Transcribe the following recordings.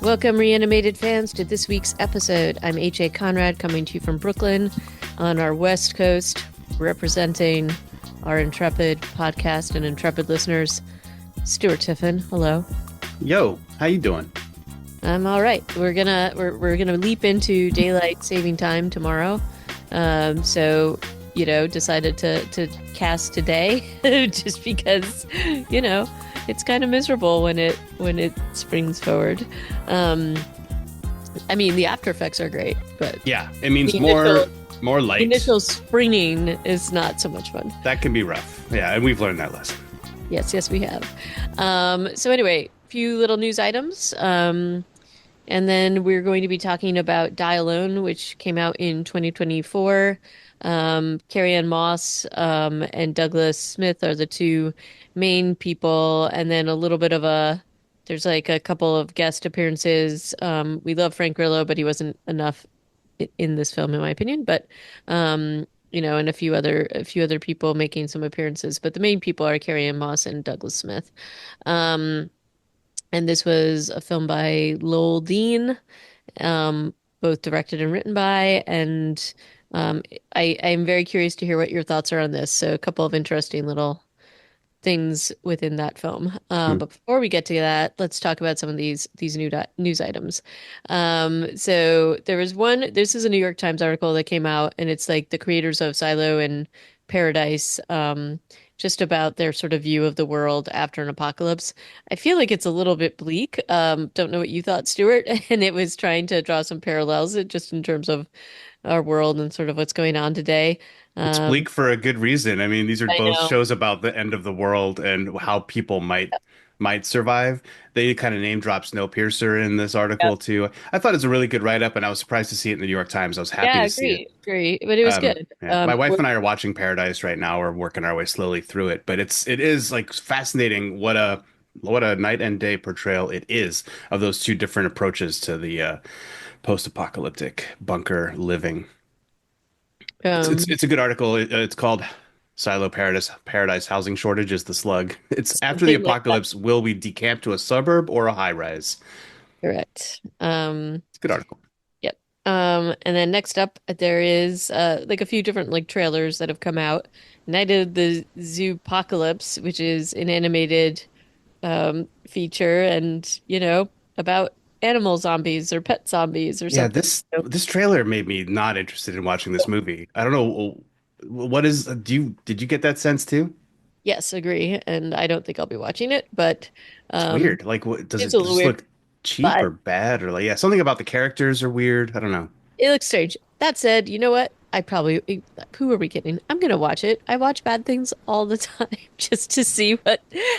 Welcome, Reanimated fans, to this week's episode. I'm H.A. Conrad coming to you from Brooklyn on our West Coast, representing our intrepid podcast and intrepid listeners. Stuart Tiffin, hello. Yo, how you doing? I'm all right. We're gonna leap into daylight saving time tomorrow. Decided to cast today just because, it's kind of miserable when it springs forward. Um, I mean, the after effects are great, but Yeah, it means the more the light. initial springing is not so much fun. That can be rough. Yeah, and we've learned that lesson. Yes, we have. So anyway, few little news items. And then we're going to be talking about Die Alone, which came out in 2024. Carrie-Anne Moss and Douglas Smith are the two main people, and then a little bit of there's like a couple of guest appearances. We love Frank Grillo, but he wasn't enough in this film, in my opinion. But and a few other people making some appearances. But the main people are Carrie-Anne Moss and Douglas Smith. Um, and this was a film by Lowell Dean, both directed and written by. And um, I am very curious to hear what your thoughts are on this. So a couple of interesting little things within that film. Hmm. But before we get to that, let's talk about some of these news items. So there was one. This is a New York Times article that came out, and it's like the creators of Silo and Paradise, just about their sort of view of the world after an apocalypse. I feel like it's a little bit bleak. Don't know what you thought, Stuart. And it was trying to draw some parallels, just in terms of our world and sort of what's going on today. It's Um, bleak for a good reason. I mean, these are I both know. shows about the end of the world and how people might survive. They kind of name drop Snowpiercer in this article too. I thought it was a really good write-up, and I was surprised to see it in the New York Times. I was happy Yeah, to see it. agree. But it was good. Yeah, my wife and I are watching Paradise right now. We're working our way slowly through it, but it is like fascinating what a night and day portrayal it is of those two different approaches to the post-apocalyptic bunker living. It's a good article. It's called Silo Paradise Housing Shortage is the Slug. It's after the Something like that. apocalypse, will we decamp to a suburb or a high rise? Correct. It's a good article. Yep. And then next up, there is like a few different like trailers that have come out. Night of the Zoopocalypse, which is an animated feature, and about animal zombies or pet zombies or Yeah, something. this So, this trailer made me not interested in watching this movie. I don't know what is did you get that sense too? yes, agree. And I don't think I'll be watching it, but It's um, weird. Like what does it's it a little just weird. look cheap But or bad or like yeah, something about the characters are weird. I don't know. it looks strange. That said, you know what? Who are we kidding? I'm gonna watch it. I watch bad things all the time just to see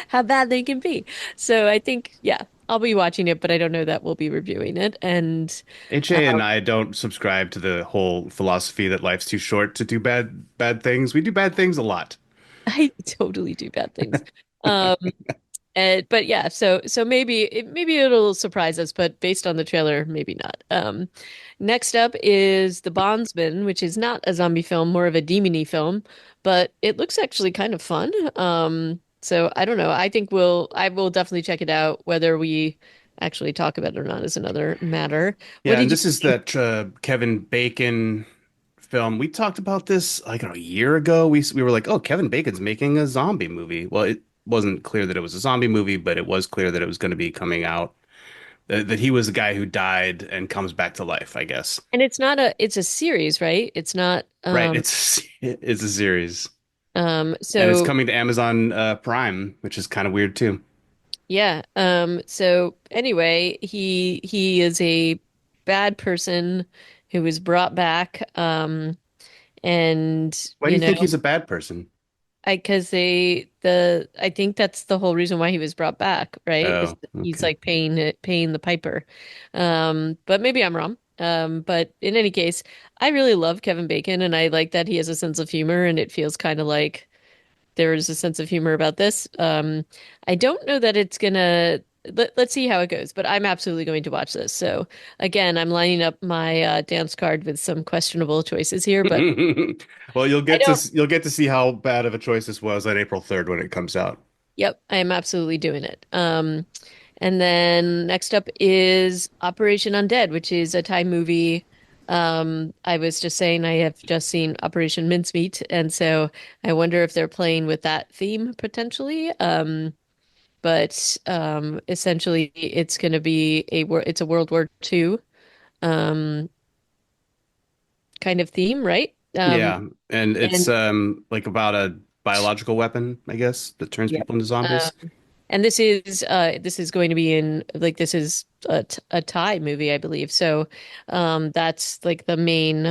how bad they can be. So I think, yeah, I'll be watching it, but I don't know that we'll be reviewing it. And HA uh, and I don't subscribe to the whole philosophy that life's too short to do bad things. We do bad things a lot. I totally do bad things. Um, but yeah, so maybe it'll surprise us, but based on the trailer, maybe not. Next up is The Bondsman, which is not a zombie film, more of a demony film, but it looks actually kind of fun. So I don't know. I will definitely check it out. Whether we actually talk about it or not is another matter. What Yeah, and did you this is think? that Kevin Bacon film. We talked about this like a year ago. We were like, "Oh, Kevin Bacon's making a zombie movie." Well, it wasn't clear that it was a zombie movie, but it was clear that it was going to be coming out. That he was the guy who died and comes back to life, I guess. And it's a series, right? It's not Right, it's a series. And it's so coming to Amazon Prime, which is kind of weird too. yeah. So anyway, he is a bad person who was brought back. And Why do you think he's a bad person? because I think that's the whole reason why he was brought back, right? Is Oh, that he's okay. like paying the piper. But maybe I'm wrong. But in any case, I really love Kevin Bacon, and I like that he has a sense of humor, and it feels kind of like there is a sense of humor about this. I don't know that it's gonna. Let's see how it goes, but I'm absolutely going to watch this. So again, I'm lining up my dance card with some questionable choices here, but Well, I don't. you'll get to see how bad of a choice this was on April 3rd when it comes out. Yep, I am absolutely doing it. And then next up is Operation Undead, which is a Thai movie. I was just saying I have just seen Operation Mincemeat, and so I wonder if they're playing with that theme potentially. But essentially, it's going to be it's a World War II um, kind of theme, right? Yeah, and it's And like about a biological weapon, I guess, that turns yeah. people into zombies. And this is going to be in like this is a Thai movie, I believe. So that's like the main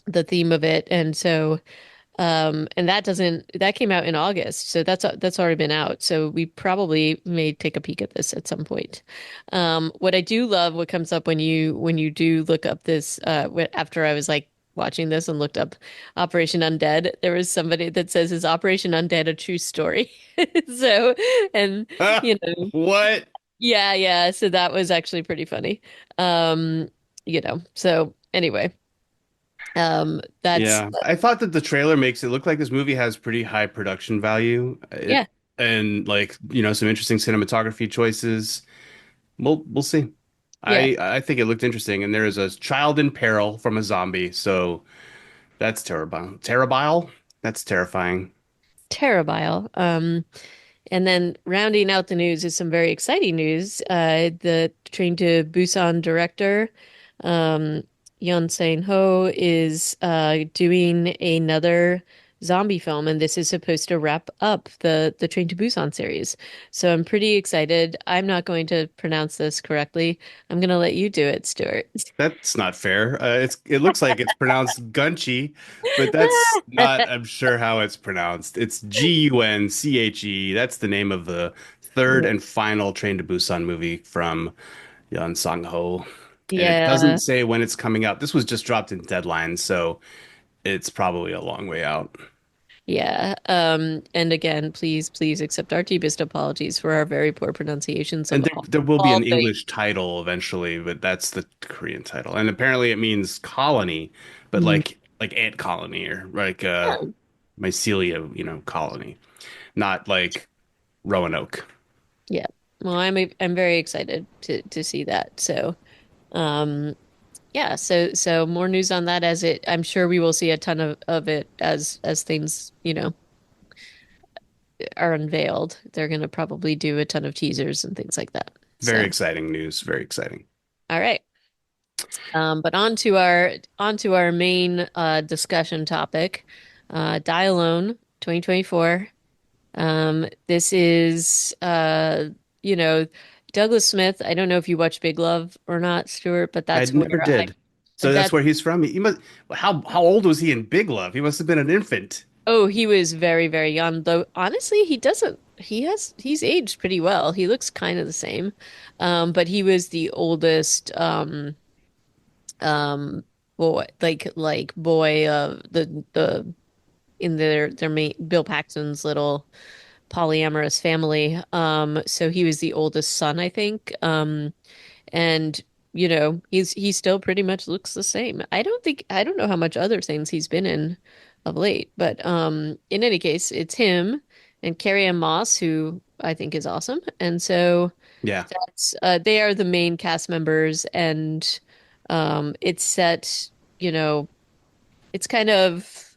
the theme of it. And so and that came out in August. So that's already been out. So we probably may take a peek at this at some point. What I do love what comes up when you do look up this after I was like watching this and looked up Operation Undead, there was somebody that says, "Is Operation Undead a true story?" So, and you know, What? yeah, yeah. So that was actually pretty funny. Um, so anyway, that's Yeah, I thought that the trailer makes it look like this movie has pretty high production value. yeah, And like, some interesting cinematography choices. We'll see. yeah. I think it looked interesting, and there is a child in peril from a zombie, so that's terrible. Terrible? That's terrifying. Terrible. And then rounding out the news is some very exciting news. The Train to Busan director, um, Yun Sang-ho, is doing another zombie film, and this is supposed to wrap up the Train to Busan series. So I'm pretty excited. I'm not going to pronounce this correctly. I'm going to let you do it, Stuart. That's not fair. It looks like it's pronounced Gunchi, but that's not, I'm sure, how it's pronounced. It's Gunche. That's the name of the third and final Train to Busan movie from Yun Sang-ho. And it doesn't Yeah. say when it's coming out. This was just dropped in deadline, so it's probably a long way out. Yeah. And again, please accept our deepest apologies for our very poor pronunciations And of there will be all an things. English title eventually, but that's the Korean title. And apparently it means colony, but Mhm. like ant colony or like Oh, mycelia, colony, not like Roanoke. yeah. Well, I'm very excited to see that. So, um, yeah. So more news on that as it. I'm sure we will see a ton of it as things are unveiled. They're going to probably do a ton of teasers and things like that. Very So, exciting news. Very exciting. all right. But on to our main discussion topic, Die Alone 2024. This is you know, Douglas Smith. I don't know if you watch Big Love or not, Stuart, but I that's never where did. So that's that where he's from. He must. How old was he in Big Love? He must have been an infant. oh, he was very, very young, though honestly, he's aged pretty well. He looks kind of the same. But he was the oldest um boy boy of the in their main Bill Paxton's little polyamorous family. So he was the oldest son, I think. And he still pretty much looks the same. I don't know how much other things he's been in of late, but in any case, it's him and Carrie Ann Moss, who I think is awesome. And so Yeah. they are the main cast members, and it's set, you know, it's kind of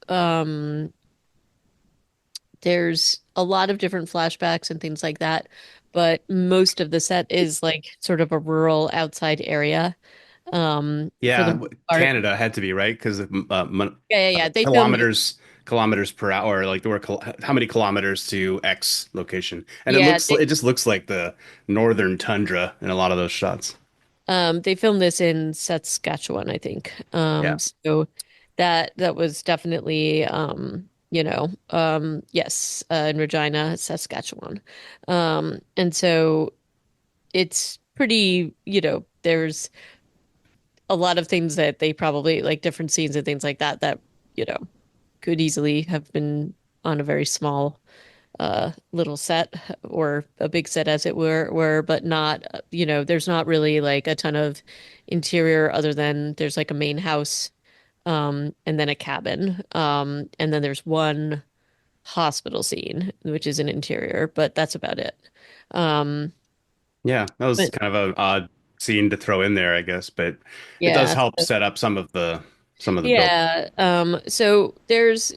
there's a lot of different flashbacks and things like that, but most of the set is like sort of a rural outside area for the Yeah. most part. Canada had to be right because of Yeah, yeah, yeah. They filmed kilometers per hour. Like there were how many kilometers to X location, and yeah, it just looks like the northern tundra in a lot of those shots. they filmed this in Saskatchewan, I think. Yeah. So that was definitely yes, in Regina, Saskatchewan. And so it's pretty, there's a lot of things that they probably like different scenes and things like that you know, could easily have been on a very small little set or a big set as it were, but not, there's not really like a ton of interior other than there's like a main house and then a cabin. And then there's one hospital scene, which is an interior, but that's about it. Um Yeah, that was But kind of an odd scene to throw in there, I guess, but it does yeah, help so, set up some of the build. yeah. So there's,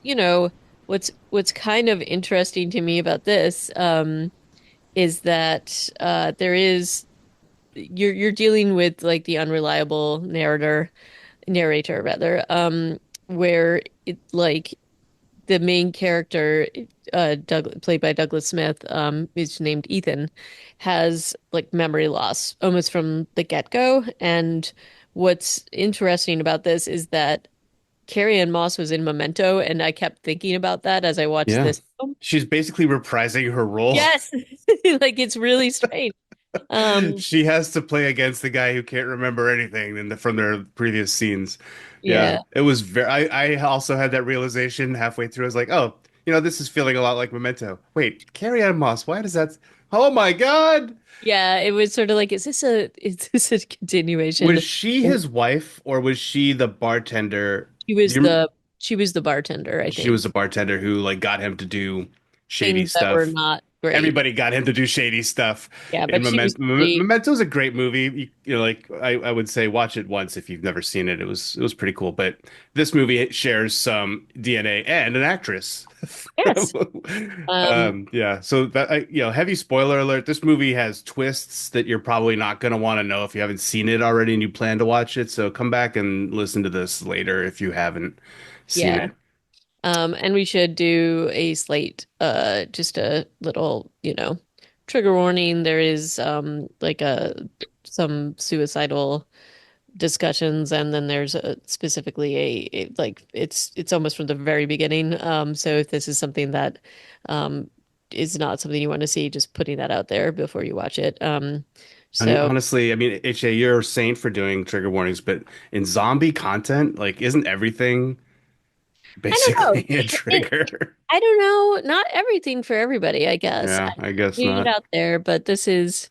what's kind of interesting to me about this, is that there is you're dealing with like the unreliable narrator rather, where it like the main character, played by Douglas Smith, is named Ethan, has like memory loss almost from the get-go. And what's interesting about this is that Carrie Ann Moss was in Memento, and I kept thinking about that as I watched Yeah. this film. She's basically reprising her role. Yes, like it's really strange. Um, She has to play against the guy who can't remember anything from their previous scenes. Yeah, yeah, it was very. I also had that realization halfway through. I was like, oh, this is feeling a lot like Memento. Wait, Carrie Ann Moss. Why does that? Oh my God! yeah, it was sort of like, is this a Was continuation? she And his wife or was she the bartender? she Do was you, the she was the bartender, I she think. was the bartender who like got him to do shady Things that were stuff. not great. Everybody got him to do shady stuff Yeah, in but she was Memento. pretty. Memento's a great movie. Like I would say watch it once if you've never seen it. It was pretty cool. But this movie shares some DNA and an actress. Yes. Yeah. So heavy spoiler alert. This movie has twists that you're probably not going to want to know if you haven't seen it already and you plan to watch it. So come back and listen to this later if you haven't seen Yeah. it. And we should do a slate, just a little, trigger warning. There is like some suicidal discussions, and then there's specifically like it's almost from the very beginning. So if this is something that um is not something you want to see, just putting that out there before you watch it. And So honestly, I mean, HA, you're a saint for doing trigger warnings, but in zombie content, like, isn't everything I don't basically know. a It, trigger? I don't know. Not everything for everybody, I guess. Yeah, I I guess need it not. out there, but this, is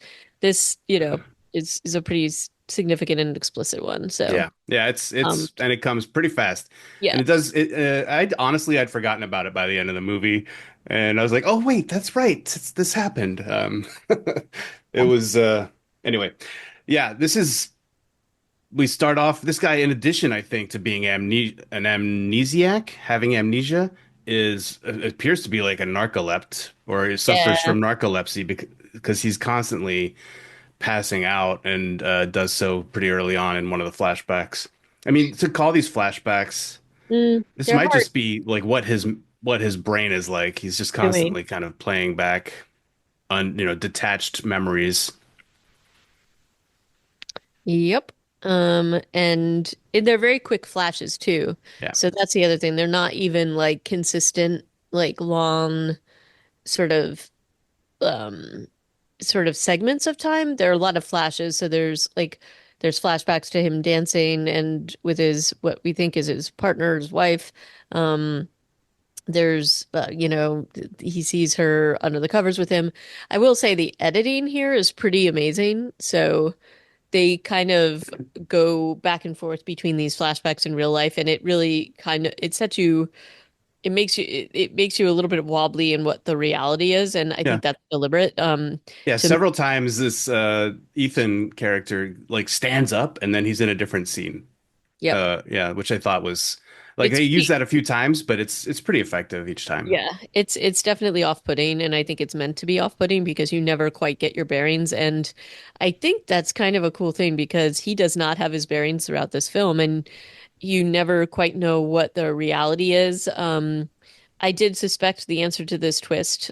a pretty significant and explicit one. So, Yeah, yeah, um, and it comes pretty fast, yeah. and it does. I'd forgotten about it by the end of the movie, and I was like, oh wait, that's right, this happened. It was anyway. Yeah, we start off this guy in addition I think to being an amnesiac having amnesia is appears to be like a narcolept or he suffers Yeah. from narcolepsy because he's constantly passing out and does so pretty early on in one of the flashbacks. I mean, to call these flashbacks, this They're might hard just be like what his brain is like. He's just doing. constantly kind of playing back detached memories. Yep. And they're very quick flashes too. Yeah. So that's the other thing. They're not even like consistent, like long sort of um segments of time. There are a lot of flashes. So there's flashbacks to him dancing and with his what we think is his partner, his wife. Um there's he sees her under the covers with him. I will say the editing here is pretty amazing. So they kind of go back and forth between these flashbacks and real life, and it really kind of it makes you a little bit wobbly in what the reality is, and I Yeah. think that's deliberate. Yeah, To several times this Ethan character like stands up and then he's in a different scene. Yep. Yeah, which I thought was like It's they use pretty, that a few times, but it's pretty effective each time. yeah, it's definitely off-putting, and I think it's meant to be off-putting because you never quite get your bearings. And I think that's kind of a cool thing because he does not have his bearings throughout this film, and you never quite know what the reality is. I did suspect the answer to this twist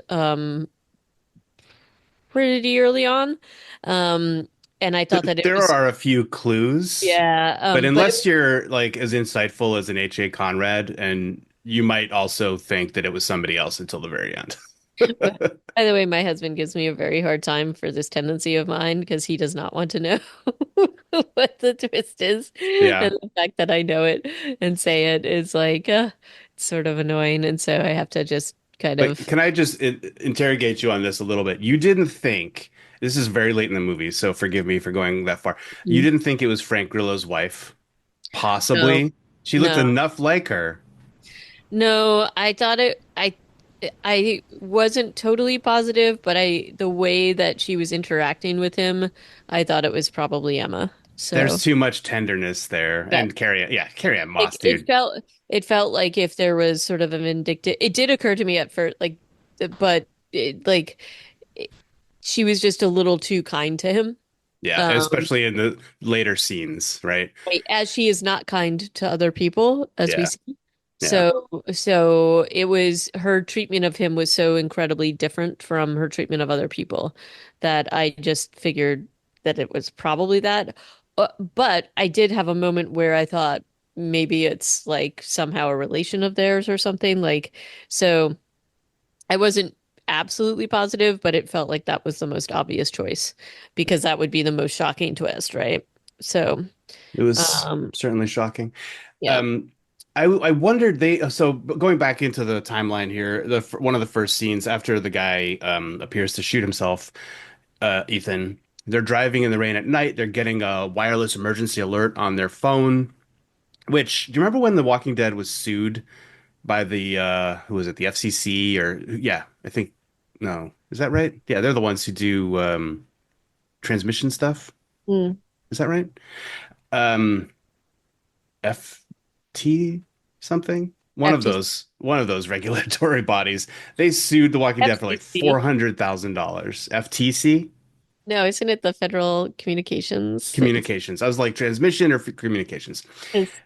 pretty early on. Um, and I thought that it There was, are a few clues, yeah, but but unless you're like as insightful as an H.A. Conrad, and you might also think that it was somebody else until the very end. by the way, my husband gives me a very hard time for this tendency of mine because he does not want to know what the twist is. Yeah. And the fact that I know it and say it is like, it's sort of annoying. And so I have to just kind But of, can I just interrogate you on this a little bit? You didn't think this is very late in the movie, so forgive me for going that far. You mm, didn't think it was Frank Grillo's wife? no, Possibly. She looked no, enough like her. no, I thought it, I wasn't totally positive, but the way that she was interacting with him, I thought it was probably Emma. There's So too much tenderness there. yeah, And Carrie Ann Moss, like it dude. felt it felt like if there was sort of a vindictive, it did occur to me at first, like, but it, she was just a little too kind to him. Yeah, Um, especially in the later scenes, right? right, as she is not kind to other people, as we Yeah, see. yeah. So it was her treatment of him was so incredibly different from her treatment of other people that I just figured that it was probably that. But I did have a moment where I thought maybe it's like somehow a relation of theirs or something. Like, so I wasn't absolutely positive, but it felt like that was the most obvious choice because that would be the most shocking twist, right? So, It was um, certainly shocking. yeah. Um, I wondered going back into the timeline here, one of the first scenes after the guy appears to shoot himself, Ethan, they're driving in the rain at night. They're getting a wireless emergency alert on their phone. Which do you remember when The Walking Dead was sued by the who was it, the FCC or yeah, I think no, is that right? Yeah, they're the ones who do transmission stuff. Mm. Is that right? Um, FT something. FTC. One of those regulatory bodies. They sued The Walking Dead for like FCC. $400,000. FTC No, isn't it the Federal Communications things? communications. I was like transmission or communications. Because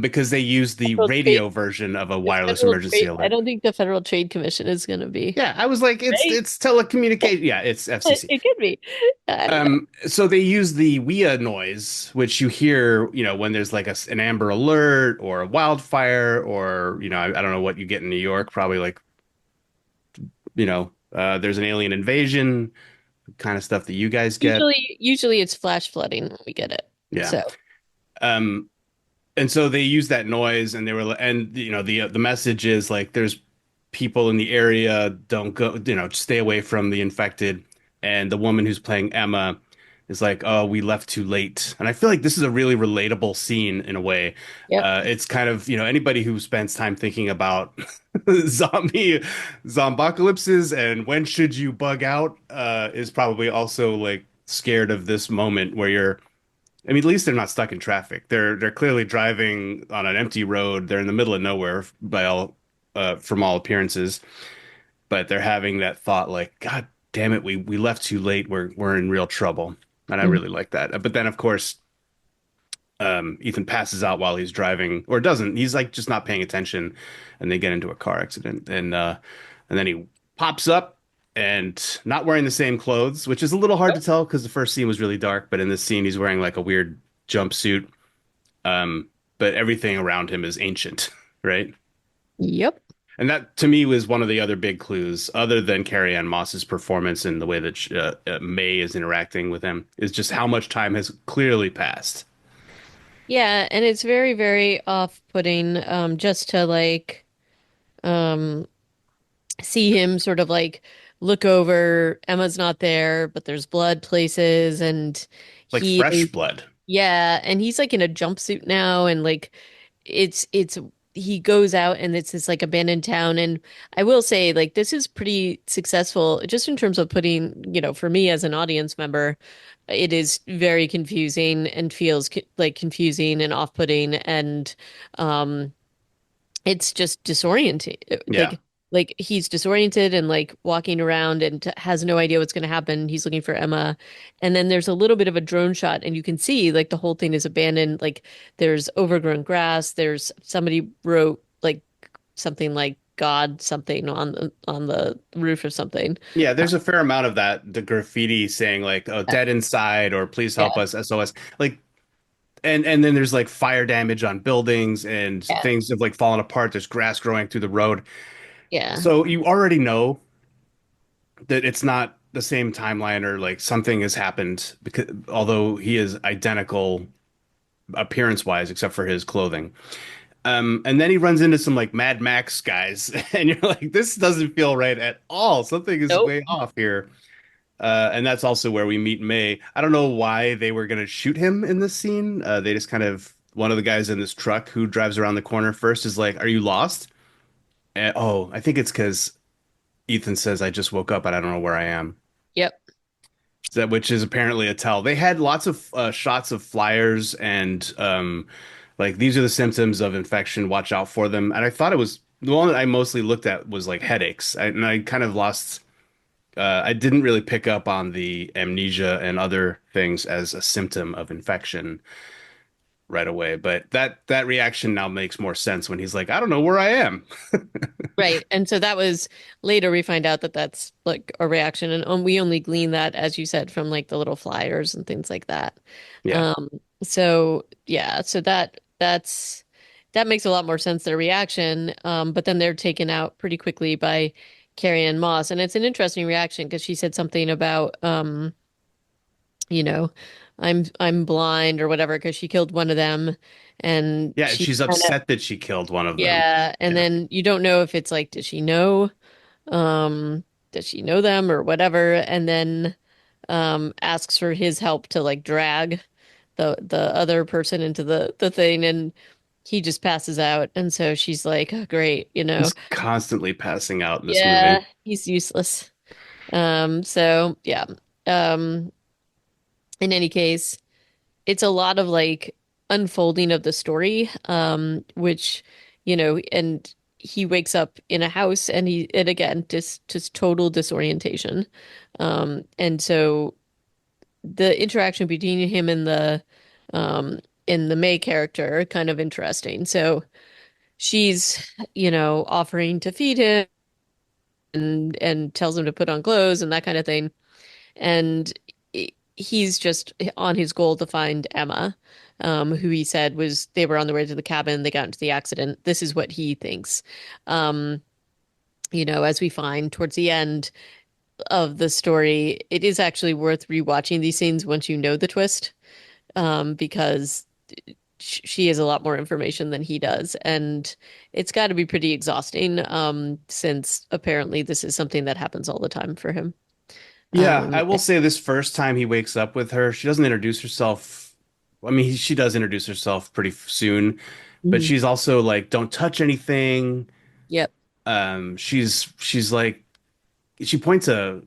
Because they used the Federal Trade, radio version of a because wireless Federal emergency Trade, I alert. don't think the Federal Trade Commission is going to be, Yeah, I was like, right? it's telecommunication. Yeah, it's FCC. It could be. I don't know. So they use the WIA noise, which you hear, when there's like an Amber Alert or a wildfire, or I don't know what you get in New York, probably like there's an alien invasion kind of stuff that you guys get. Usually it's flash flooding when we get it. Yeah. So, Um, and so they use that noise, and the message is like there's people in the area, don't go, stay away from the infected. And the woman who's playing Emma is like, oh, we left too late. And I feel like this is a really relatable scene in a way. yep. It's kind of, anybody who spends time thinking about zombie zombocalypses and when should you bug out is probably also like scared of this moment where I mean, at least they're not stuck in traffic. They're clearly driving on an empty road. They're in the middle of nowhere from all appearances, but they're having that thought like, God damn it, we left too late. We're in real trouble. And I Mhm. really like that. But then of course, Ethan passes out while he's driving, or doesn't. He's like just not paying attention, and they get into a car accident. And then he pops up and not wearing the same clothes, which is a little hard to Yep. tell because the first scene was really dark, but in this scene he's wearing like a weird jumpsuit. Um, but everything around him is ancient, right? Yep. And that to me was one of the other big clues, other than Carrie Ann Moss's performance and the way that May is interacting with him, is just how much time has clearly passed. Yeah, and it's very, very off-putting, just to like um see him sort of like look over. Emma's not there, but there's blood places, and Like he fresh is, blood. yeah, and he's like in a jumpsuit now, and like it's he goes out and it's this like abandoned town, and I will say like this is pretty successful just in terms of putting, for me as an audience member, it is very confusing and feels like confusing and off-putting, and um it's just disorienting. Yeah. Like he's disoriented and like walking around and has no idea what's going to happen. He's looking for Emma. And then there's a little bit of a drone shot and you can see like the whole thing is abandoned. Like there's overgrown grass. There's somebody wrote like something like God something on the roof or something. Yeah, there's a fair amount of that, the graffiti saying like, "Oh, Yeah. dead inside," or "Please help Yeah. us, SOS." Like, and then there's like fire damage on buildings and Yeah. things have like fallen apart. There's grass growing through the road. Yeah. So you already know that it's not the same timeline or like something has happened because although he is identical appearance wise, except for his clothing. And then he runs into some like Mad Max guys, and you're like, this doesn't feel right at all. Something is Nope. way off here. And that's also where we meet May. I don't know why they were going to shoot him in this scene. They just kind of, one of the guys in this truck who drives around the corner first is like, "Are you lost?" And, oh, I think it's because Ethan says, "I just woke up and I don't know where I am." Yep. That which is apparently a tell. They had lots of shots of flyers and like these are the symptoms of infection. Watch out for them. And I thought it was the one that I mostly looked at was like headaches. And I kind of lost. I didn't really pick up on the amnesia and other things as a symptom of infection right away. But that reaction now makes more sense when he's like, "I don't know where I am." Right. And so that was later we find out that that's like a reaction. And we only glean that, as you said, from like the little flyers and things like that. Yeah. Um, so yeah, so that makes a lot more sense, their reaction. But then they're taken out pretty quickly by Carrie Ann Moss. And it's an interesting reaction because she said something about you know, I'm blind or whatever because she killed one of them and Yeah, and she she's kind of upset that she killed one of them. yeah, and Yeah. then you don't know if it's like, um, does she know them or whatever? And then asks for his help to like drag the other person into the thing and he just passes out. And so she's like, oh, great, He's constantly passing out in this movie. yeah, he's useless. So yeah. Um, in any case, it's a lot of like unfolding of the story, which, and he wakes up in a house and again, just total disorientation. And so the interaction between him and the May character kind of interesting. So she's, offering to feed him and tells him to put on clothes and that kind of thing. And he's just on his goal to find Emma, who he said was they were on the way to the cabin, they got into the accident. This is what he thinks. Um, as we find towards the end of the story, it is actually worth rewatching these scenes once you know the twist, because she has a lot more information than he does, and it's got to be pretty exhausting, since apparently this is something that happens all the time for him. Yeah, Um, I will say this first time he wakes up with her, she doesn't introduce herself. I mean, she does introduce herself pretty soon, but mhm. she's also like, "Don't touch anything." Yep, She's like, she points a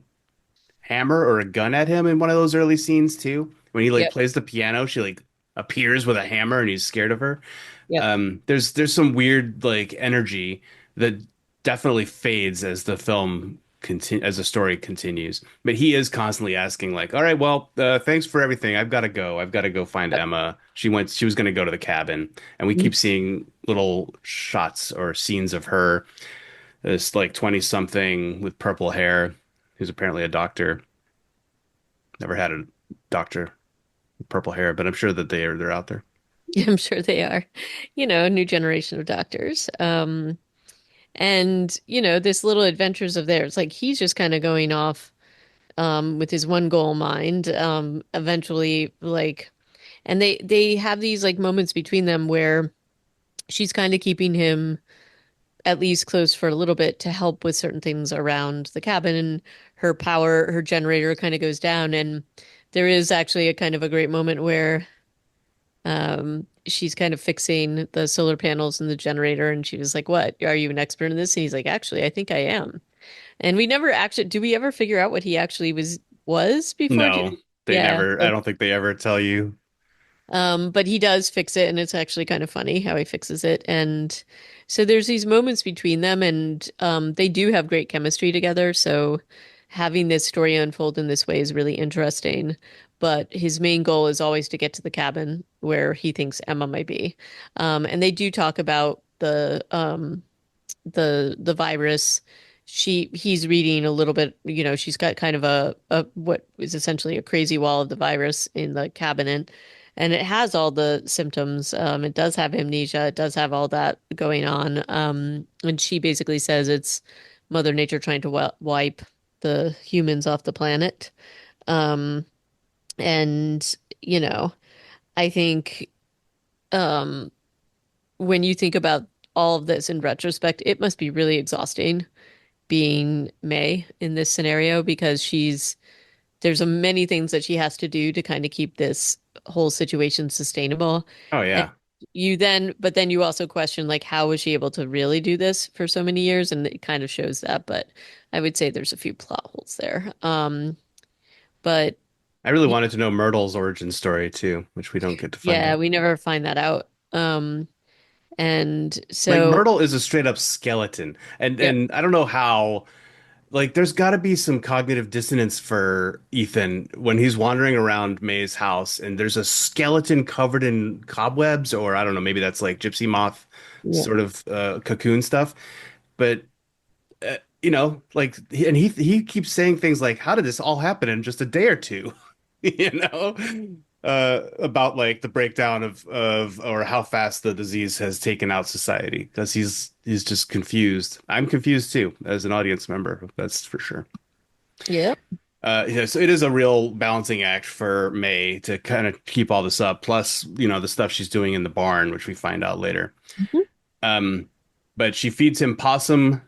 hammer or a gun at him in one of those early scenes too. When he like yep, plays the piano, she like appears with a hammer and he's scared of her. yep. There's some weird like energy that definitely fades as the film continue as the story continues. But he is constantly asking like, "All right, well, thanks for everything. I've got to go. I've got to go find Yep. Emma. She was going to go to the cabin." And we keep seeing little shots or scenes of her, this like 20 something with purple hair, who's apparently a doctor. Never had a doctor with purple hair, but I'm sure that they're out there. I'm sure they are. New generation of doctors. And this little adventures of theirs, like he's just kind of going off with his one goal in mind. Eventually, like, and they have these like moments between them where she's kind of keeping him at least close for a little bit to help with certain things around the cabin, and her generator kind of goes down, and there is actually a kind of a great moment where she's kind of fixing the solar panels and the generator, and she was like, "What? Are you an expert in this?" And he's like, "Actually, I think I am." And we never actually, do we ever figure out what he actually was before? No, they Yeah. never, I don't think they ever tell you. But he does fix it, and it's actually kind of funny how he fixes it. And so there's these moments between them, and they do have great chemistry together. So having this story unfold in this way is really interesting. But his main goal is always to get to the cabin where he thinks Emma might be. And they do talk about the virus. He's reading a little bit, she's got kind of a what is essentially a crazy wall of the virus in the cabinet, and it has all the symptoms. It does have amnesia, it does have all that going on. And she basically says it's Mother Nature trying to wipe the humans off the planet. Um, and I think um when you think about all of this in retrospect, it must be really exhausting being May in this scenario because there's many things that she has to do to kind of keep this whole situation sustainable. Oh And yeah. but then you also question like how was she able to really do this for so many years? And it kind of shows that, but I would say there's a few plot holes there. But I really y- wanted to know Myrtle's origin story too, which we don't get to find yeah, out. we never find that out. And Like so Myrtle is a straight up skeleton. And yeah, I don't know how like there's got to be some cognitive dissonance for Ethan when he's wandering around May's house and there's a skeleton covered in cobwebs or I don't know, maybe that's like gypsy moth yeah, sort of cocoon stuff. But like he keeps saying things like, "How did this all happen in just a day or two?" You know, about like the breakdown of or how fast the disease has taken out society because he's just confused. I'm confused too as an audience member, that's for sure. yeah. Yeah, so it is a real balancing act for May to kind of keep all this up, plus, the stuff she's doing in the barn, which we find out later. Mhm. Um, but she feeds him possum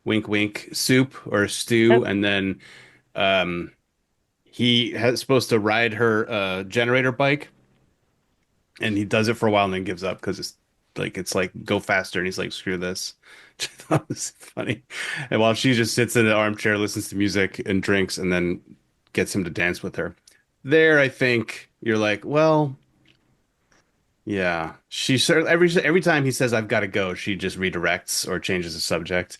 wink wink soup or stew Yep. and then um he has supposed to ride her generator bike and he does it for a while and then gives up because it's like go faster and he's like screw this. That was funny. And while she just sits in an armchair, listens to music and drinks and then gets him to dance with her, there I think you're like, well, yeah, she certainly every time he says I've got to go, she just redirects or changes the subject.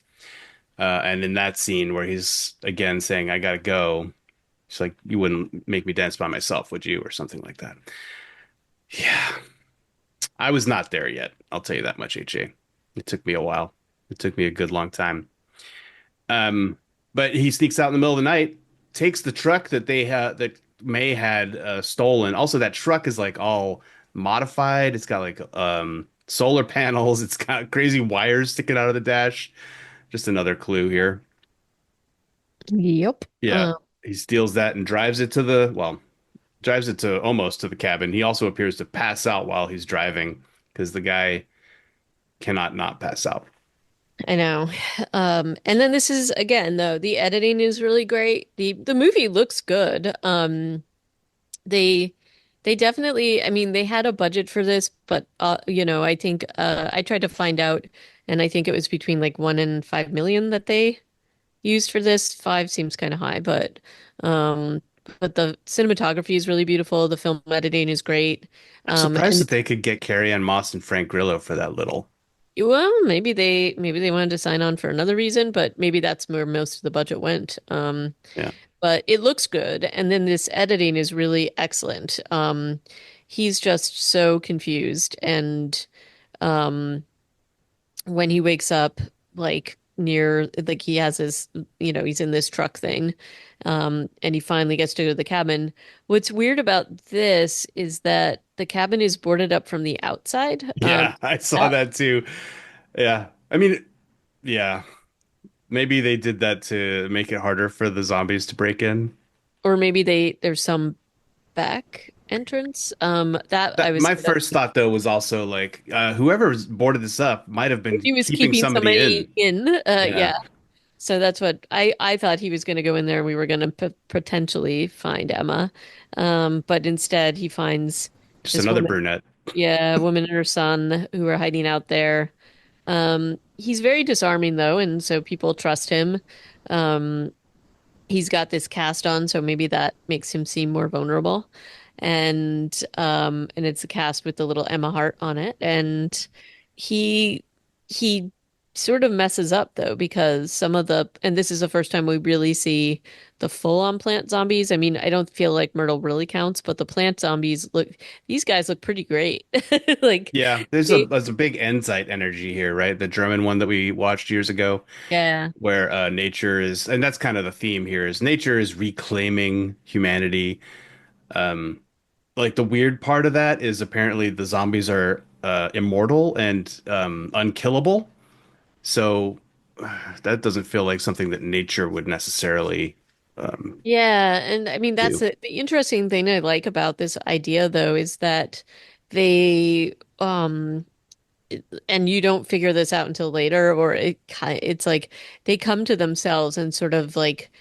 And in that scene where he's again saying, I gotta go, she's like, you wouldn't make me dance by myself, would you? Or something like that. Yeah. I was not there yet. I'll tell you that much, HA. It took me a while. It took me a good long time. Um, but he sneaks out in the middle of the night, takes the truck that May had stolen. Also, that truck is like all modified. It's got like solar panels. It's got crazy wires sticking out of the dash. Just another clue here. Yep. Yeah, he steals that and drives it to almost to the cabin. He also appears to pass out while he's driving because the guy cannot not pass out. I know. And then this is again though, the editing is really great. The movie looks good. They they definitely, I mean, they had a budget for this, but I think I tried to find out and I think it was between like 1 and 5 million that they used for this. Five seems kind of high, um but the cinematography is really beautiful. The film editing is great. I'm surprised And that they could get Carrie Ann Moss and Frank Grillo for that little. well, maybe they wanted to sign on for another reason, but maybe that's where most of the budget went. Yeah. But it looks good, and then this editing is really excellent. He's just so confused, and um, when he wakes up, like near, like he has his, he's in this truck thing, and he finally gets to go to the cabin. What's weird about this is that the cabin is boarded up from the outside. Yeah, I saw that too. Yeah. I mean, yeah. Maybe they did that to make it harder for the zombies to break in. Or maybe there's some back entrance. That I That was my sort of first thought though was also like whoever boarded this up might have been he was keeping keeping somebody somebody in. in. Yeah. Yeah. So that's what I thought he was going to go in there and we were going to p potentially find Emma. But instead he finds Just this another woman, brunette. yeah, a woman and her son who are hiding out there. He's very disarming though, and so people trust him. Um, he's got this cast on, so maybe that makes him seem more vulnerable. And it's a cast with the little Emma Hart on it. And he sort of messes up though, because and this is the first time we really see the full-on plant zombies. I mean, I don't feel like Myrtle really counts, but the plant zombies these guys look pretty great. Like Yeah, there's a they, there's a big Endzeit energy here, right? The German one that we watched years ago, yeah. where nature is, and that's kind of the theme here, is nature is reclaiming humanity. Um, like the weird part of that is apparently the zombies are immortal and unkillable. So that doesn't feel like something that nature would necessarily um, Yeah, and I mean that's do. the interesting thing I like about this idea though is that they and you don't figure this out until later or it's like they come to themselves and sort of like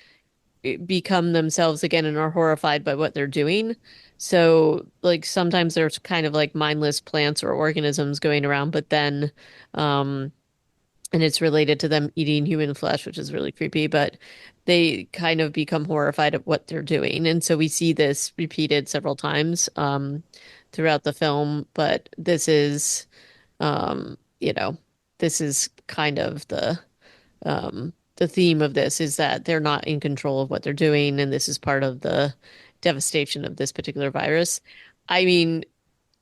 become themselves again and are horrified by what they're doing. So, like sometimes there's kind of like mindless plants or organisms going around, but then, um, and it's related to them eating human flesh, which is really creepy, but they kind of become horrified at what they're doing. And so we see this repeated several times, throughout the film, but you know, this is kind of the theme of this is that they're not in control of what they're doing, and this is part of the devastation of this particular virus. I mean,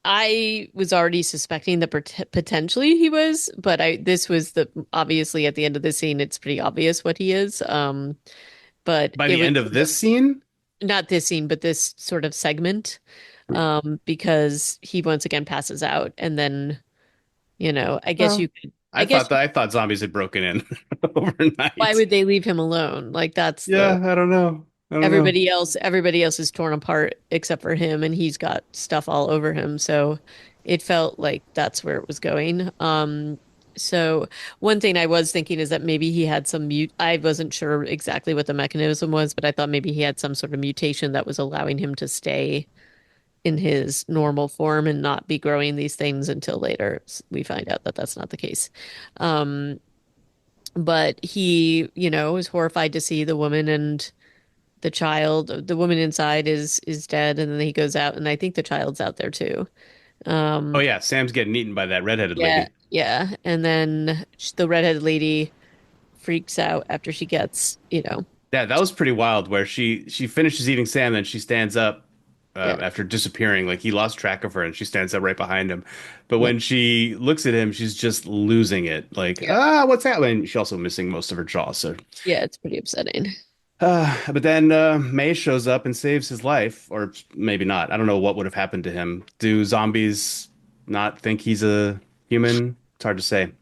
I was already suspecting that potentially he was, but I this was the obviously at the end of the scene, it's pretty obvious what he is. But By it the was end of this scene, not this scene, but this sort of segment, because he once again passes out, and then I guess well, you could. I guess I thought zombies had broken in why overnight. would they leave him alone? Like that's the Yeah, I don't know. I don't know. everybody else is torn apart except for him, and he's got stuff all over him. So it felt like that's where it was going. So one thing I was thinking is that maybe he had some mute. I wasn't sure exactly what the mechanism was, but I thought maybe he had some sort of mutation that was allowing him to stay in his normal form and not be growing these things until later. We find out that that's not the case. Um, but he, is horrified to see the woman and the child. The woman inside is dead, and then he goes out, and I think the child's out there too. Oh Um, yeah, Sam's getting eaten by that redheaded yeah, lady. yeah, and then the redheaded lady freaks out after she gets, Yeah, that was pretty wild. Where she finishes eating Sam, and she stands up yeah, after disappearing. Like he lost track of her, and she stands up right behind him. But yeah, when she looks at him, she's just losing it. Like, yeah, ah, what's happening? She's also missing most of her jaw. So, yeah. It's pretty upsetting. but then May shows up and saves his life, or maybe not. I don't know what would have happened to him. Do zombies not think he's a human? It's hard to say.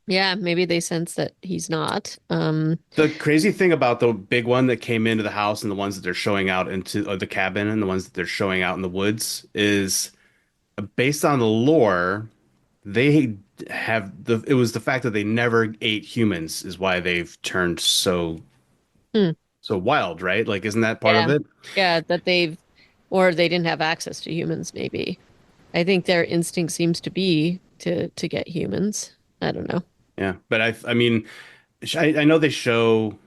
Yeah, maybe they sense that he's not. The crazy thing about the big one that came into the house and the ones that they're showing out into the cabin and the ones that they're showing out in the woods is based on the lore, they have it was the fact that they never ate humans is why they've turned Hmm. so wild, right? Like, isn't that part of Yeah, it? yeah, that or they didn't have access to humans. Maybe I think their instinct seems to be to get humans. I don't know. Yeah, but I mean, I know they show.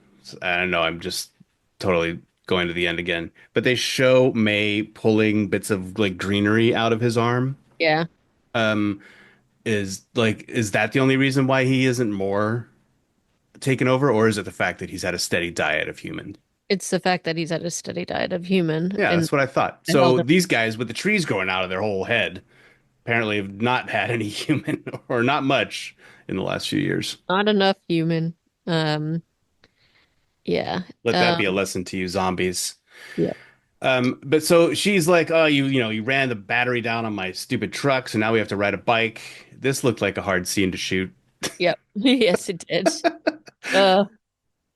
I don't know. I'm just totally going to the end again. But they show May pulling bits of like greenery out of his arm. Yeah. Um, is that the only reason why he isn't more taken over, or is it the fact that he's had a steady diet of human? It's the fact that he's had a steady diet of human Yeah, and that's what I thought. the health So of these guys with the trees growing out of their whole head apparently have not had any human or not much in the last few years. not enough human. Um, yeah. Let that be a lesson to you, zombies. Yeah. But so she's like, "Oh, you ran the battery down on my stupid truck, so now we have to ride a bike." This looked like a hard scene to shoot. Yep. Yes, it did. Uh,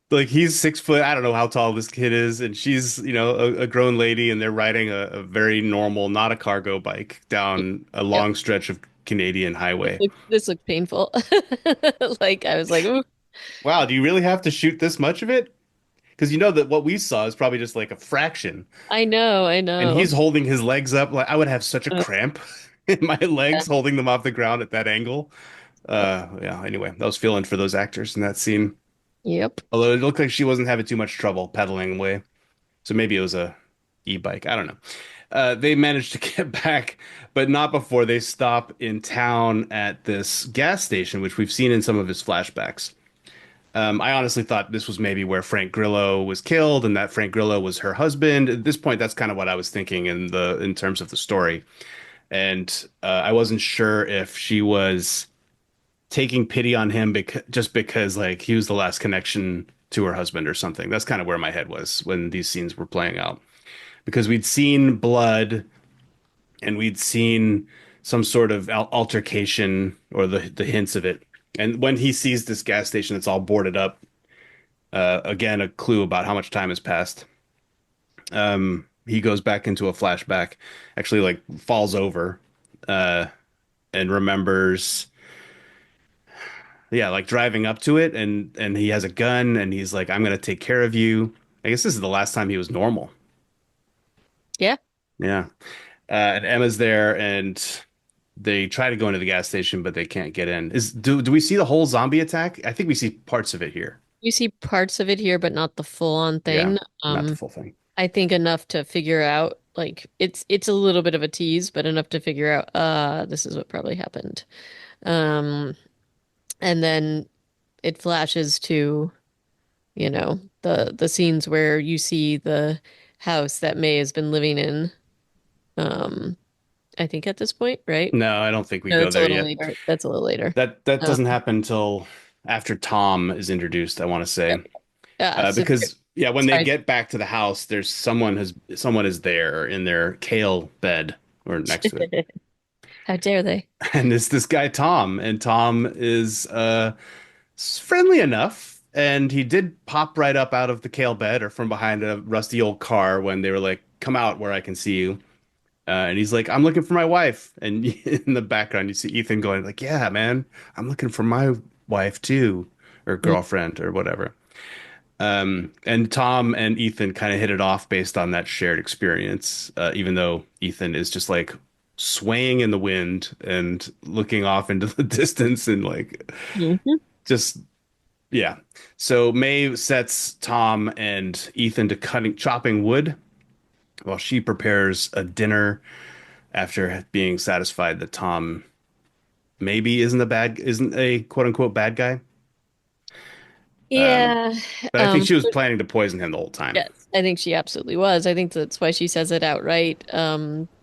Like he's 6 foot. I don't know how tall this kid is, and she's a grown lady, and they're riding a very normal, not a cargo bike down a yep. long stretch of Canadian highway. This looked painful. Like I was like, ooh, Wow, do you really have to shoot this much of it? Because you know that what we saw is probably just like a fraction, I and know. he's holding his legs up. Like I would have such a Uh, cramp in my yeah. legs holding them off the ground at that angle. Yeah. Anyway, I was feeling for those actors in that scene. Yep. Although it looked like she wasn't having too much trouble pedaling away. So maybe it was a e-bike. I don't know. They managed to get back, but not before they stop in town at this gas station, which we've seen in some of his flashbacks. I honestly thought this was maybe where Frank Grillo was killed, and that Frank Grillo was her husband. At this point, that's kind of what I was thinking in terms of the story, and I wasn't sure if she was taking pity on him because like he was the last connection to her husband or something. That's kind of where my head was when these scenes were playing out because we'd seen blood and we'd seen some sort of altercation or the hints of it. And when he sees this gas station that's all boarded up, again, a clue about how much time has passed. He goes back into a flashback, actually like falls over, uh, and remembers, yeah, like driving up to it and he has a gun and he's like, I'm gonna take care of you. I guess this is the last time he was normal. Yeah. Yeah. And Emma's there, and they try to go into the gas station, but they can't get in. Do we see the whole zombie attack? I think we see parts of it here. You see parts of it here, but not the full-on Yeah, thing. not the full thing. I think enough to figure out like it's a little bit of a tease, but enough to figure out this is what probably happened. Um and then it flashes to, the scenes where you see the house that May has been living in. Um I think at this point, right? No, I don't think we No, go it's a there little yet. later. That's a little later. That Um, doesn't happen until after Tom is introduced, I want to yep. say. So Because yeah, when they sorry. get back to the house, there's someone is there in their kale bed or next to it. How dare they? And it's this guy Tom, and Tom is friendly enough, and he did pop right up out of the kale bed or from behind a rusty old car when they were like, "Come out where I can see you." And he's like, "I'm looking for my wife." And in the background, you see Ethan going like, "Yeah, man, I'm looking for my wife too, or Mm, girlfriend or whatever." And Tom and Ethan kind of hit it off based on that shared experience, even though Ethan is just like swaying in the wind and looking off into the distance and like mhm. just yeah. So May sets Tom and Ethan to chopping wood while she prepares a dinner after being satisfied that Tom maybe isn't a quote unquote bad guy. Um, Yeah. but I think she was planning to poison him the whole time. Yes, I think she absolutely was. I think that's why she says it outright.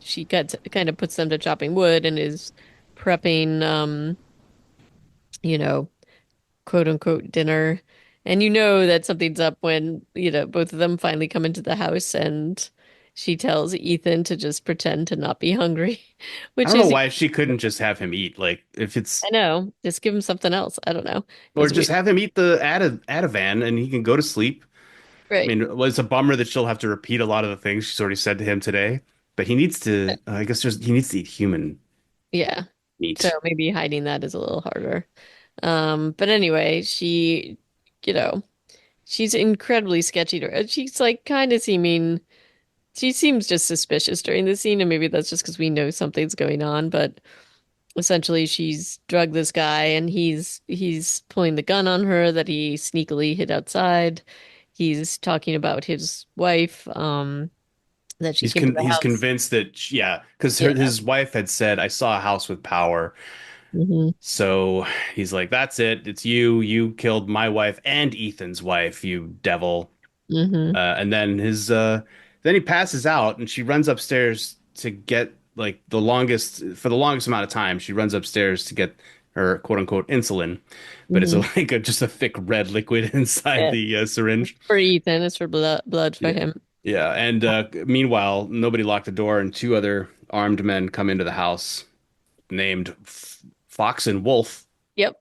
She kind of puts them to chopping wood and is prepping, you know, quote unquote dinner. And you know that something's up when, both of them finally come into the house and she tells Ethan to just pretend to not be hungry, I which don't know is, why she couldn't just have him eat. Like if it's I know, just give him something else. I don't know. or It's just weird. have him eat the Ativan and he can go to sleep. I Right. mean, well, it's a bummer that she'll have to repeat a lot of the things she's already said to him today, but he needs to. I guess he needs to eat human Yeah. So meat. maybe hiding that is a little harder. But anyway, you know, she's incredibly sketchy to her. She's like kind of seeming, she seems just suspicious during the scene, and maybe that's just because we know something's going on, but essentially she's drugged this guy and he's pulling the gun on her that he sneakily hid outside. He's talking about his wife, that she came to the He's house. convinced that yeah, because Yeah. his wife had said, "I saw a house with power." Hmm. So he's like, "That's it. It's you. You killed my wife and Ethan's wife, you devil." Hmm. And then he passes out, and she runs upstairs to get like the longest amount of time. She runs upstairs to get her quote unquote insulin, but it's Hmm. just a thick red liquid inside Yeah. the syringe. For Ethan, it's for blood for Yeah. him. Yeah, and meanwhile, nobody locked the door, and two other armed men come into the house named Fox and Wolf. Yep.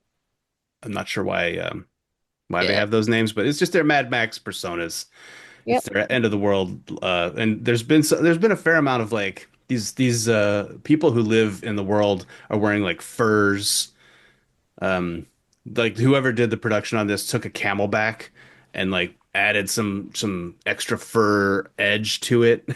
I'm not sure why they Yeah. have those names, but it's just their Mad Max personas. It's Yep. their end of the world, and there's been a fair amount of like these people who live in the world are wearing like furs. Um, like whoever did the production on this took a camelback and like added some extra fur edge to it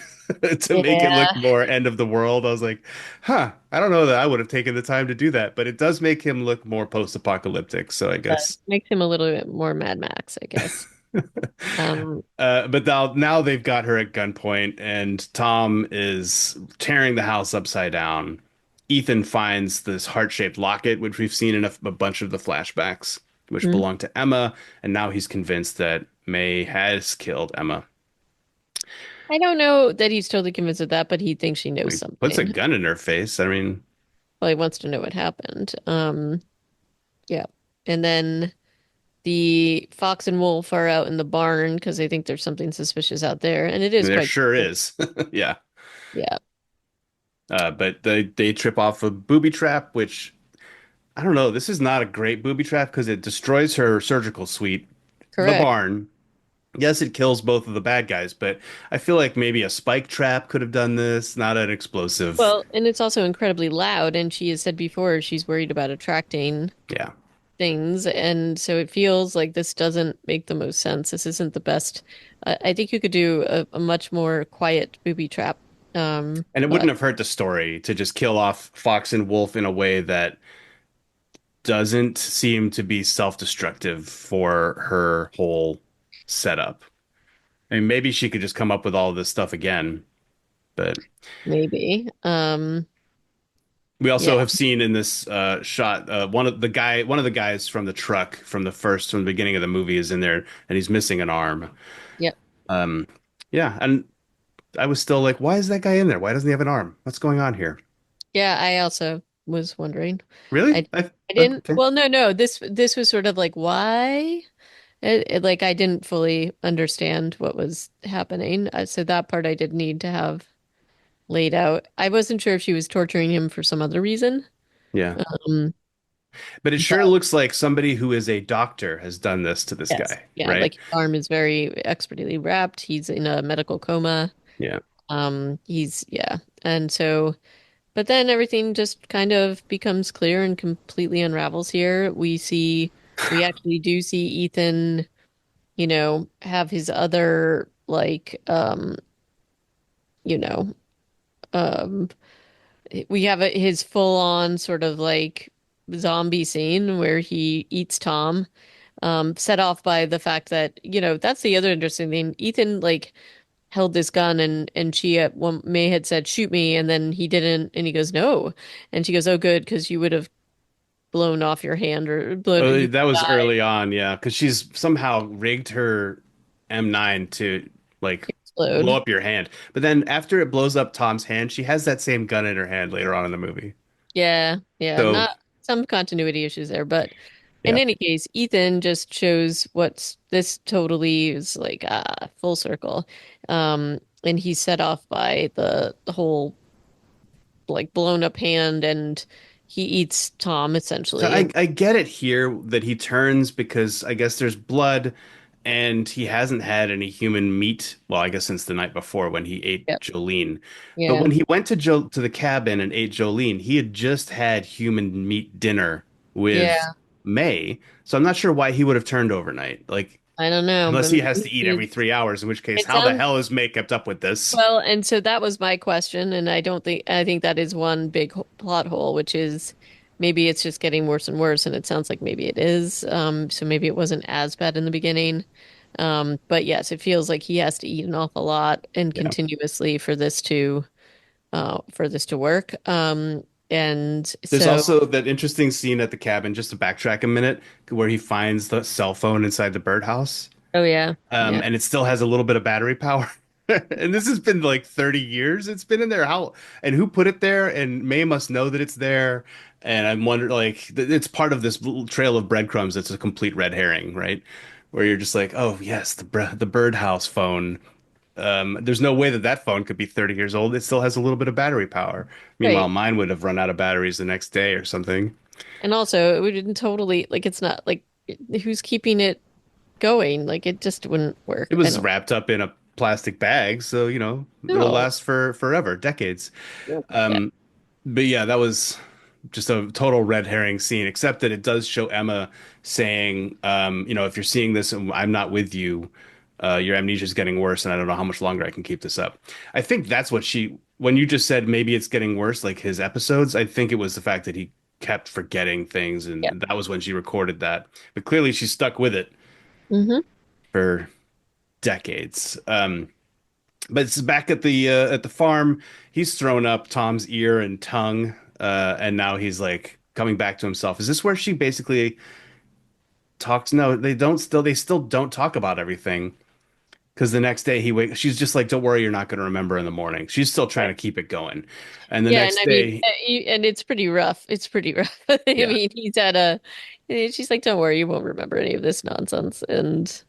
to make it look Yeah. more end of the world. I was like, huh, I don't know that I would have taken the time to do that, but it does make him look more post-apocalyptic. So I That guess. makes him a little bit more Mad Max, I guess. Um, But now they've got her at gunpoint, and Tom is tearing the house upside down. Ethan finds this heart-shaped locket, which we've seen in a bunch of the flashbacks, which mm. belonged to Emma, and now he's convinced that May has killed Emma. I don't know that he's totally convinced of that, but he thinks she knows He puts a something. gun in her face. I mean, Well, he wants to know what happened. Yeah. And then the fox and wolf are out in the barn because they think there's something suspicious out there, and it is there quite sure true. is. Yeah. Yeah. But they trip off a booby trap, which I don't know. This is not a great booby trap because it destroys her surgical suite, the Correct. barn. Yes, it kills both of the bad guys, but I feel like maybe a spike trap could have done this, not an explosive. Well, and it's also incredibly loud, and she has said before she's worried about attracting Yeah. things, and so it feels like this doesn't make the most sense. This isn't the best. I think you could do a much more quiet booby trap. And it But wouldn't have hurt the story to just kill off Fox and Wolf in a way that doesn't seem to be self-destructive for her whole setup. I mean, maybe she could just come up with all of this stuff again, but maybe. we Yeah, also have seen in this shot one of the guys from the truck from the beginning of the movie is in there and he's missing an arm. yeah, Um, yeah, and I was still like, why is that guy in there? Why doesn't he have an arm? What's going on here? yeah. I also was wondering. Really? I I didn't. Okay. Well, no. This was sort of like why. Like I didn't fully understand what was happening. So that part I did need to have laid out. I wasn't sure if she was torturing him for some other reason. Yeah. Um, But it sure but looks like somebody who is a doctor has done this to this yes, guy, yeah, right? like his arm is very expertly wrapped. He's in a medical coma. Yeah. Yeah. And so, but then everything just kind of becomes clear and completely unravels here. We actually do see Ethan, have his other you know, um, we have his full on sort of like zombie scene where he eats Tom, set off by the fact that, that's the other interesting thing. Ethan like held this gun and she at one may had said shoot me and then he didn't and he goes no and she goes oh good because you would have blown off your hand or blown you That was died early on, yeah, because she's somehow rigged her M9 to like blow explode. up your hand. But then after it blows up Tom's hand, she has that same gun in her hand later on in the movie. Yeah, So, not some continuity issues there, but in yeah. any case, Ethan just shows what's this totally is like full circle. And he's set off by the whole like blown up hand and he eats Tom So essentially. I get it here that he turns because I guess there's blood and he hasn't had any human meat. Well, I guess since the night before when he ate Yep. Jolene. But Yeah. when he went to the cabin and ate Jolene, he had just had human meat dinner with Yeah. May. So I'm not sure why he would have turned overnight. Like I don't know, unless but he has to maybe eat every he's 3 hours, in which case, it how the sounds hell is May kept up with this? well, and so that was my question, and I think that is one big plot hole, which is maybe it's just getting worse and worse, and it sounds like maybe it is. So maybe it wasn't as bad in the beginning. But yes, it feels like he has to eat an awful lot and Yeah. continuously for this to work. And There's so, also that interesting scene at the cabin, just to backtrack a minute, where he finds the cell phone inside the birdhouse. oh yeah, yeah, And it still has a little bit of battery power. And this has been like 30 years it's been in there. How and who put it there? And May must know that it's there. And I'm wondering, like, it's part of this little trail of breadcrumbs that's a complete red herring, right? Where you're just like, oh, yes, the birdhouse phone. There's no way that that phone could be 30 years old. It still has a little bit of battery power. Meanwhile, right. mine would have run out of batteries the next day or something. And also, it wouldn't totally like it's not like who's keeping it going? Like it just wouldn't It work. I was don't wrapped up in a plastic bag, so it'll know. last for forever, decades. Yeah. But yeah, that was just a total red herring scene, except that it does show Emma saying, if you're seeing this and I'm not with you, your amnesia is getting worse, and I don't know how much longer I can keep this up. I think that's what when you just said maybe it's getting worse, like his episodes, I think it was the fact that he kept forgetting things, Yeah. and that was when she recorded that. But clearly she stuck with it Hmm. for decades. But it's back at the farm. He's thrown up Tom's ear and tongue, and now he's like coming back to himself. Is this where she basically talks? No, they still don't talk about everything because the next day he wakes. She's just like, "Don't worry, you're not going to remember in the morning." She's still trying Right. to keep it going, and the Yeah, and next I mean, day, and it's pretty rough. It's pretty rough. I yeah, mean, she's like, "Don't worry, you won't remember any of this nonsense." And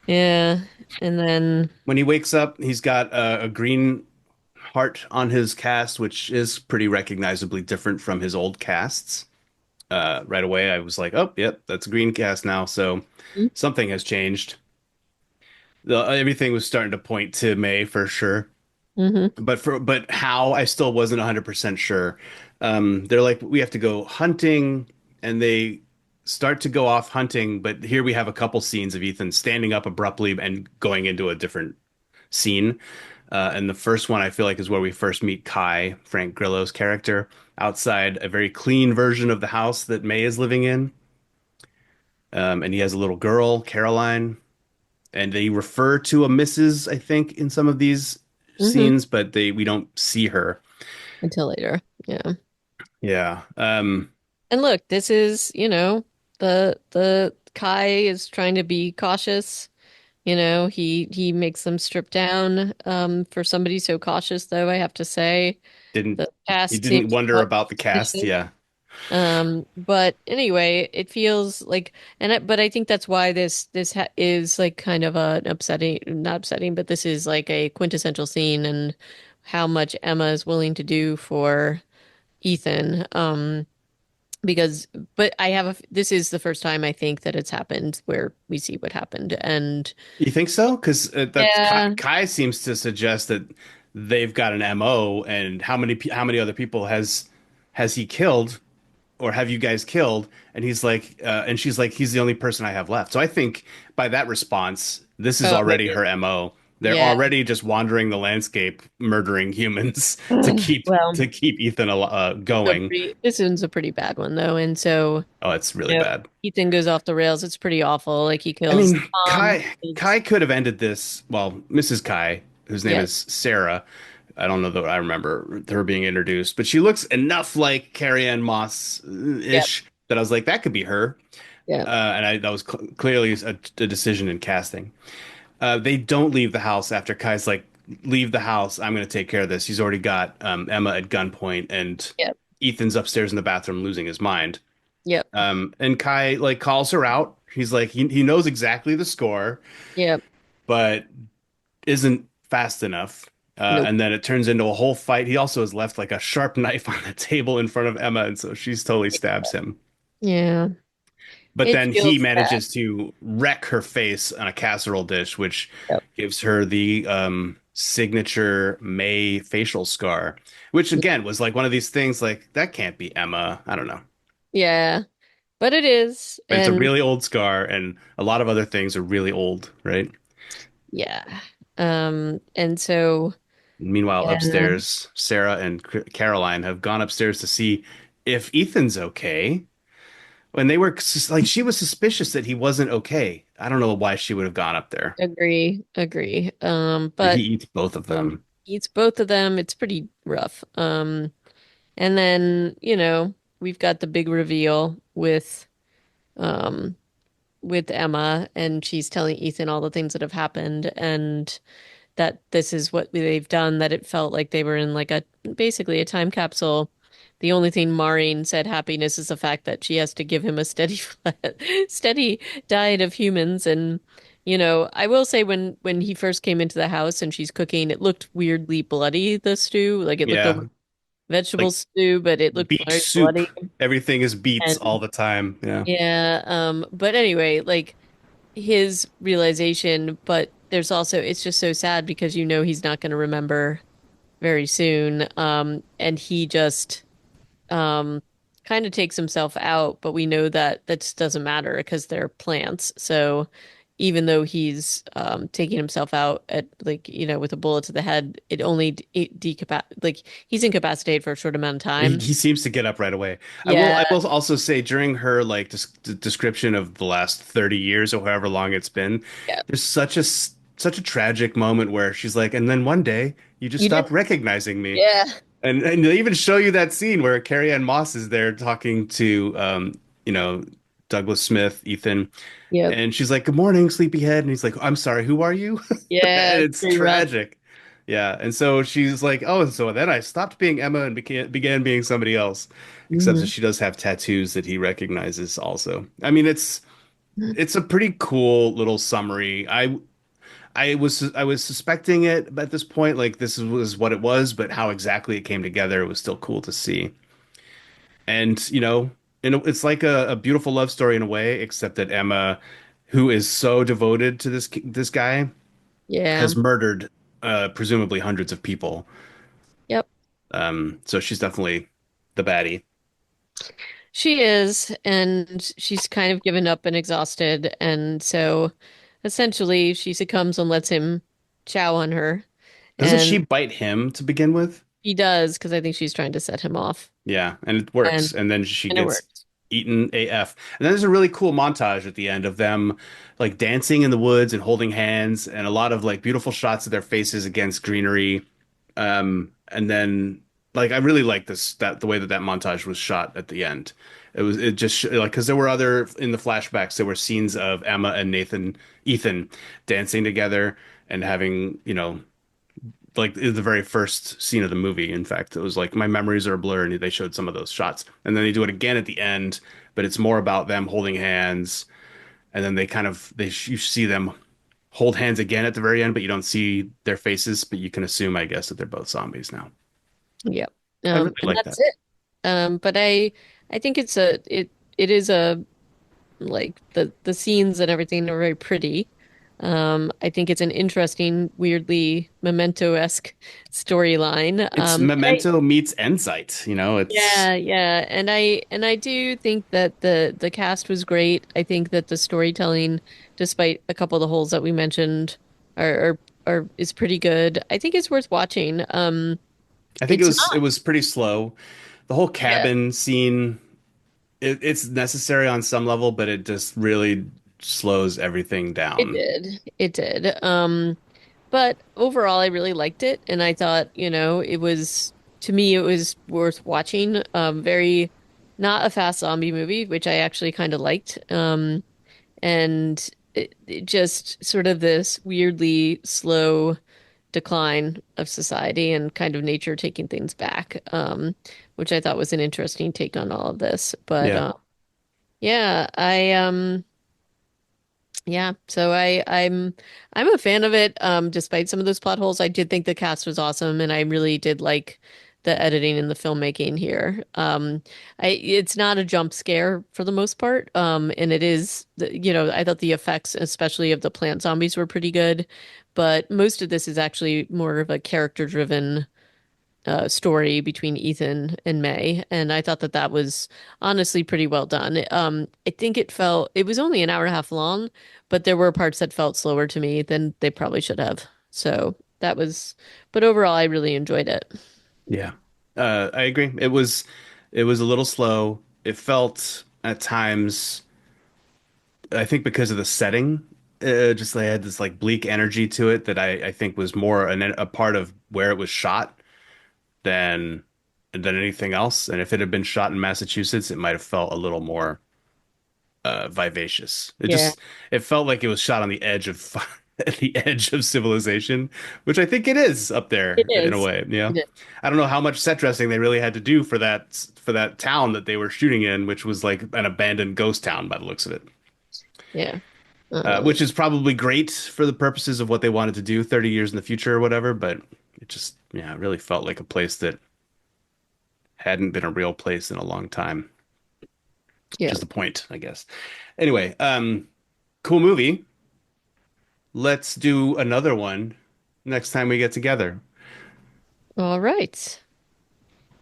yeah, and then when he wakes up, he's got a green heart on his cast, which is pretty recognizably different from his old casts. Right away, I was like, "Oh, yep, that's a green cast now." So something has changed. Everything was starting to point to May for sure, mm-hmm. but how I still wasn't 100% sure. They're like, we have to go hunting, and they start to go off hunting, but here we have a couple scenes of Ethan standing up abruptly and going into a different scene. And the first one I feel like is where we first meet Kai, Frank Grillo's character, outside a very clean version of the house that May is living in. And he has a little girl, Caroline, and they refer to a Mrs., I think, in some of these Hmm. scenes, but they we don't see her. Until later. Yeah. Yeah. And look, this is, the Kai is trying to be cautious. He makes them strip down for somebody so cautious, though, I have to say. Didn't The he cast didn't seems wonder somewhat about the cast? suspicious. Yeah. But anyway, it feels like, but I think that's why this ha is like kind of an upsetting, not upsetting, but this is like a quintessential scene and how much Emma is willing to do for Ethan. Because, but this is the first time I think that it's happened where we see what happened, and You think so? Because that's yeah, Kai seems to suggest that they've got an MO, and how many other people has he killed, or have you guys killed? And he's like, and she's like, he's the only person I have left. So I think by that response, this is oh, already maybe, her MO. They're yeah. already just wandering the landscape, murdering humans Well, to keep Ethan going. this one's a pretty bad one though, and so. Oh, it's really bad. Ethan goes off the rails. It's pretty awful. Like he I kills mean, Tom. Kai could have ended this. Well, Mrs. Kai, whose name Yeah, is Sarah. I don't know that I remember her being introduced, but she looks enough like Carrie Ann Moss yep, ish that I was like, that could be her. yep, That was clearly a decision in casting. They don't leave the house after Kai's like, leave the house. I'm going to take care of this. He's already got Emma at gunpoint, and yep, Ethan's upstairs in the bathroom losing his mind. yep, And Kai like calls her out. He's like, he knows exactly the score, yep. but isn't fast enough. Nope. And then it turns into a whole fight. He also has left like a sharp knife on the table in front of Emma, and so she's totally stabs him. Yeah, But it then he feels bad. manages to wreck her face on a casserole dish, which Yep. gives her the signature May facial scar, which again was like one of these things like that can't be Emma. I don't know. Yeah, but it is, But it's a and really old scar, and a lot of other things are really old, right? yeah, and so Meanwhile, yeah, upstairs, Sarah and Caroline have gone upstairs to see if Ethan's okay. When they were like, she was suspicious that he wasn't okay. I don't know why she would have gone up there. agree, agree. But he But eats both of them. eats both of them. It's pretty rough. And then we've got the big reveal um with Emma, and she's telling Ethan all the things that have happened, and that this is what they've done, that it felt like they were in like a basically a time capsule. The only thing marring said happiness is the fact that she has to give him a steady diet of humans. And I will say when he first came into the house and she's cooking, it looked weirdly bloody, the stew. Like it looked Yeah, almost vegetable like stew, but it looked beet very soup. bloody. Everything is beets And all the time. Yeah. yeah, but anyway, like his realization, but there's also it's just so sad because he's not going to remember very soon. And he just um kind of takes himself out, but we know that that just doesn't matter because they're plants. So even though he's taking himself out at like, with a bullet to the head, it only like he's incapacitated for a short amount of time. He seems to get up right away. Yeah, I will also say during her like description of the last 30 years or however long it's been, yeah. there's such a tragic moment where she's like, and then one day you just You stopped just recognizing me. yeah. And they even show you that scene where Carrie Ann Moss is there talking to you know, Douglas Smith, Ethan, Yep. and she's like, "Good morning, sleepyhead." And he's like, "I'm sorry, who are you?" Yeah, And it's it's pretty rough. tragic. Yeah. And so she's like, "Oh, and so then I stopped being Emma and began being somebody else." Except that Hmm. she does have tattoos that he recognizes also. I mean, it's a pretty cool little summary. I was suspecting it at this point, like this was what it was, but how exactly it came together was still cool to see. And it's like a beautiful love story in a way, except that Emma, who is so devoted to this guy, Yeah. has murdered presumably hundreds of people. Yep. So she's definitely the baddie. She is, and she's kind of given up and exhausted, and so essentially she succumbs and lets him chow on her. Doesn't she And bite him to begin with? he does because I think she's trying to set him off. Yeah, and it And works. And then she and it gets works. eaten AF. And then there's a really cool montage at the end of them like dancing in the woods and holding hands and a lot of like beautiful shots of their faces against greenery. And then like I really like this that the way that that montage was shot at the end. It just like because there were other in the flashbacks there were scenes of Emma and Ethan dancing together and having, like the very first scene of the movie. In fact, it was like my memories are a blur, and they showed some of those shots, and then they do it again at the end, but it's more about them holding hands, and then you see them hold hands again at the very end, but you don't see their faces, but you can assume, I guess, that they're both zombies now. Yep. I really And like that's that. it. But I think it is a like the scenes and everything are very pretty. I think it's an interesting, weirdly Memento-esque storyline. It's Memento meets Endzeit, it's Yeah, yeah, and I do think that the cast was great. I think that the storytelling, despite a couple of the holes that we mentioned, are is pretty good. I think it's worth watching. I think It's it not. was pretty slow. The whole Yeah, cabin scene, it's necessary on some level, but it just really slows everything it down. did. It did. But overall, I really liked it, and I thought, it was to me, it was worth watching. Very not a fast zombie movie, which I actually kind of liked. And it just sort of this weirdly slow decline of society and kind of nature taking things back, which I thought was an interesting take on all of this. But Yeah. yeah, yeah, so I'm a fan of it. Despite some of those plot holes, I did think the cast was awesome, and I really did like the editing and the filmmaking here. It's not a jump scare for the most part. And it is, I thought the effects, especially of the plant zombies, were pretty good, but most of this is actually more of a character-driven story between Ethan and May, and I thought that that was honestly pretty well done. I think it was only an hour and a half long, but there were parts that felt slower to me than they probably should have. So that was, but overall, I really enjoyed it. Yeah. I agree. It was a little slow. It felt at times, I think because of the setting, just they had this like bleak energy to it that I think was more a part of where it was shot than than anything else. And if it had been shot in Massachusetts, it might have felt a little more vivacious. Yeah, It felt like it was shot on the edge of at the edge of civilization, which I think it is up it there in a is. way. Yeah. It is. I don't know how much set dressing they really had to do for that town that they were shooting in, which was like an abandoned ghost town by the looks of it. Yeah. Which is probably great for the purposes of what they wanted to do 30 years in the future or whatever, but it really felt like a place that hadn't been a real place in a long time, which Yeah. is the point, I guess. Anyway, cool movie. Let's do another one next time we get together. All right.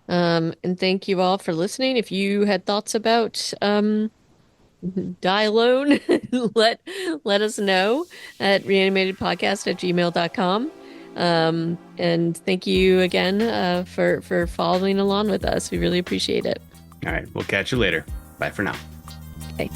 And thank you all for listening. If you had thoughts about die alone, let let us know at reanimatedpodcast@gmail.com. And thank you again for following along with us. We really appreciate it. All right, we'll catch you later. Bye for now. Okay.